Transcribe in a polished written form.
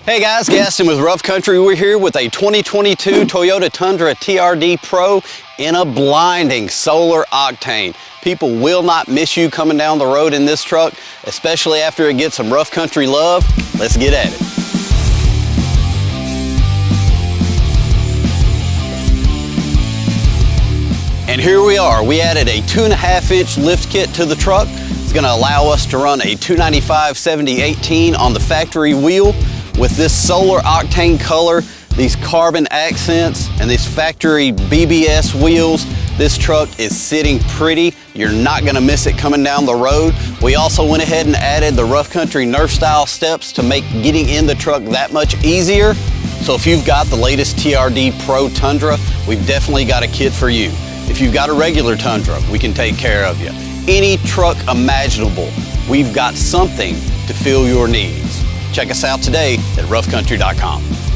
Hey guys, Gaston with Rough Country. We're here with a 2022 Toyota Tundra TRD Pro in a blinding solar octane. People will not miss you coming down the road in this truck, especially after it gets some rough country love. Let's get at it. And here we are. We added a 2.5-inch lift kit to the truck. It's going to allow us to run a 295/70/18 on the factory wheel. With this solar octane color, these carbon accents, and these factory BBS wheels, this truck is sitting pretty. You're not gonna miss it coming down the road. We also went ahead and added the Rough Country Nerf style steps to make getting in the truck that much easier. So if you've got the latest TRD Pro Tundra, we've definitely got a kit for you. If you've got a regular Tundra, we can take care of you. Any truck imaginable, we've got something to fill your needs. Check us out today at roughcountry.com.